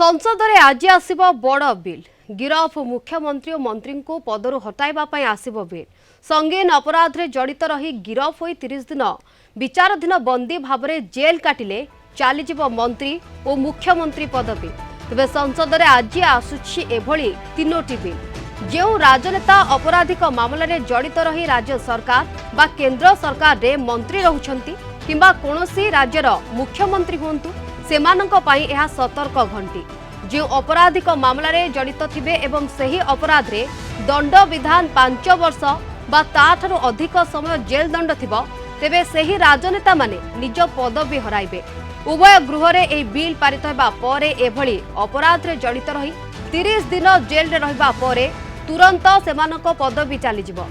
संसद में आज आसिबो बड़ बिल गिरफ मुख्यमंत्री और मंत्री को पदरु हटाइबा पई आसिबो बिल। संगीन अपराध रे जड़ित रही गिरफ होई 30 दिन विचाराधीन बंदी भाव में जेल काटिले चलीजिबो मंत्री और मुख्यमंत्री पदवी। तेबे संसद में आज आसुछि एभली तीनोटी बिल जो राजनेता अपराधिक मामला रे जड़ित रही राज्य सरकार बा केंद्र सरकार रे मंत्री रहुछंती किंबा कोनोसी राज्यर मुख्यमंत्री हुंतु सेमानंक पाई यह सतर्क घंटी। जो अपराधिक मामला रे जड़ित थिबे एवं सही अपराध रे दंड विधान 5 वर्ष बा ताठारु अधिक समय जेल दंड थिबो तेबे सही राजनेता माने निज पदवी हराइबे। उभय गृह रे एही बिल पारित हेबा परे एभली अपराध रे जड़ित रही 30 दिन जेल रे रहिबा परे तुरंत सेमानंक पदवी चली जिवो।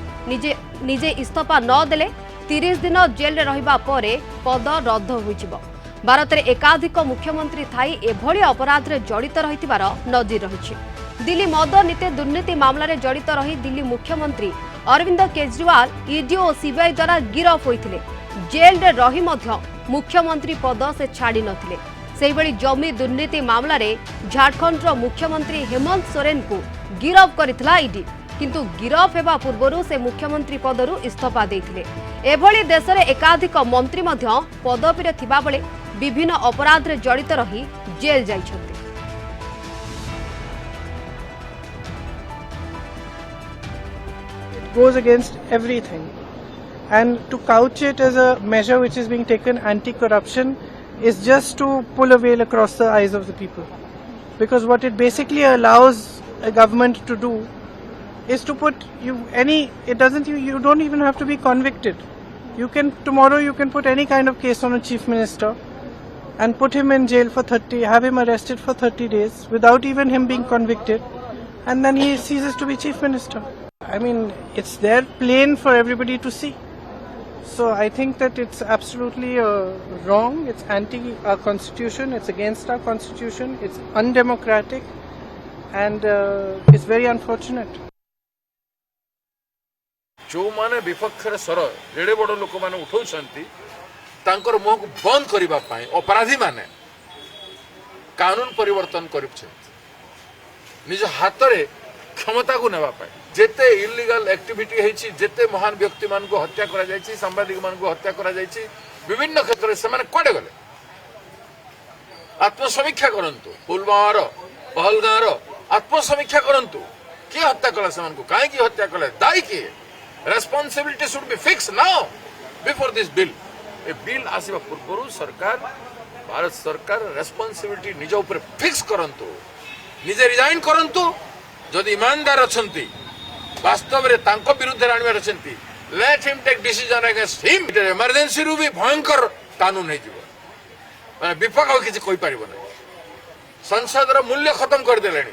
निजे इस्तीफा न देले 30 दिन जेल रे रहिबा परे पद रद्द होई जिवो। भारत में एकाधिक मुख्यमंत्री थाई एभली अपराध रे जड़ित रहितिबार नजीर रही। दिल्ली मद नीति दुर्नीति मामला रे जड़ित रही दिल्ली मुख्यमंत्री अरविंद केजरीवाल ईडी और सीबीआई द्वारा गिरफ होइथिले। जेल रे रही मध्य मुख्यमंत्री पद से छाड़ी नथिले। सेही बळी जमी दुर्नीति मामला रे झारखंड रो मुख्यमंत्री हेमंत सोरेन को गिरफ करितला ईडी, किंतु गिरफ हेबा पूर्वरु से मुख्यमंत्री पदरु इस्तीफा देथिले। एभली देश रे एकाधिक मंत्री मध्य पदवी रे थिबा बेले विभिन्न अपराध रे जड़ित रही jail जाइछन्ति। It goes against everything, and to couch it as a measure which is being taken anti-corruption is just to pull a veil across the eyes of the people, because what it basically allows a government to do is to put you don't even have to be convicted. Tomorrow you can put any kind of case on a chief minister and put him in jail for have him arrested for 30 days without even him being convicted, and then he ceases to be chief minister. I mean, it's there plain for everybody to see. So I think that it's absolutely wrong. It's anti our constitution. It's against our constitution. It's undemocratic, and it's very unfortunate. जो माने विपक्षर स्वर जेडे बड़ लोक मैंने उठाउछंती तांकर मुह को बंद करिबा पाई अपराधी माने कानून परिवर्तन करिछंती निज हाथ रे क्षमता को नेबा पाई। जेते इलीगल एक्टिविटी हेछि, जेते महान व्यक्ति मान को हत्या करा जायछि, सांबादिक मान को हत्या करा जायछि, विभिन्न क्षेत्र से माने कोडे गले आत्मसमीक्षा करंतु। पुलवामार पहलगांव रो आत्मसमीक्षा करंतु। के हत्या कला से मान को काहे की हत्या कले, दायी के responsibility should be fixed now before this bill. ए बिल आसीबा पूर्व सरकार भारत सरकार रेस्पॉन्सिबिलिटी निज ऊपर फिक्स करंतु, निजे रिजाइन करंतु। जदि ईमानदार अछंती वास्तव रे तांको विरुद्ध राणीबार अछंती, let him take decision against him. Emergency रु भी भयंकर कानून हे जीवो, माने विपक्ष किछि कोइ परिबो नै। संसद रो मूल्य खत्म कर देलेनी,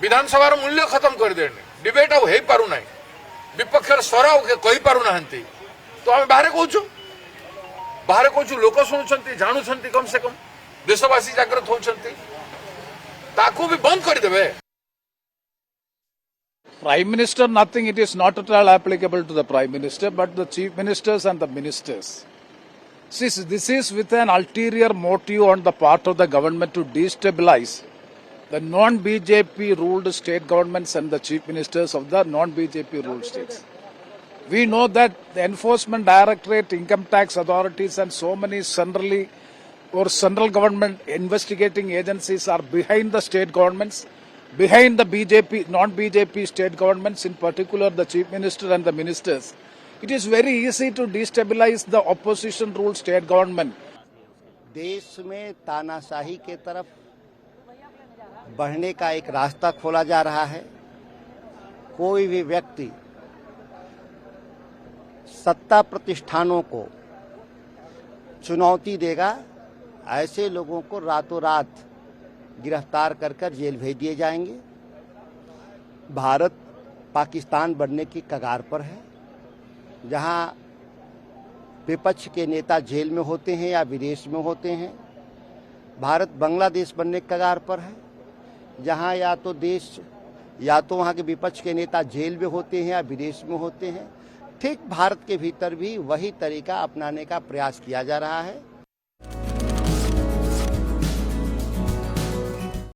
विधानसभा रो मूल्य खत्म कर देलेनी, डिबेट अब हे पारु नै, विपक्षर स्वर कहि पारु नाहंती। तो हम बाहर कहूँ लोक शुणुंट जानुंट, कम से कम देशवासी जागृत होती ताकू भी बंद करदे। Prime Minister, nothing. It is not at all applicable to the Prime Minister, but the Chief Ministers and the Ministers. This is with an ulterior motive on the part of the government to destabilize the non-BJP ruled state governments and the Chief Ministers of the non-BJP ruled states. We know that the Enforcement Directorate, Income Tax authorities and so many central government investigating agencies are behind the state governments, behind the BJP, non-BJP state governments, in particular the Chief Minister and the Ministers. It is very easy to destabilize the opposition ruled state government. देश में तानाशाही के तरफ बढ़ने का एक रास्ता खोला जा रहा है। कोई भी व्यक्ति सत्ता प्रतिष्ठानों को चुनौती देगा, ऐसे लोगों को रातों रात गिरफ्तार कर जेल भेज दिए जाएंगे। भारत पाकिस्तान बनने की कगार पर है, जहां विपक्ष के नेता जेल में होते हैं या विदेश में होते हैं। भारत बांग्लादेश बनने की कगार पर है, जहां या तो वहां के विपक्ष के नेता जेल में होते हैं या विदेश में होते हैं। ठीक भारत के भीतर भी वही तरीका अपनाने का प्रयास किया जा रहा है।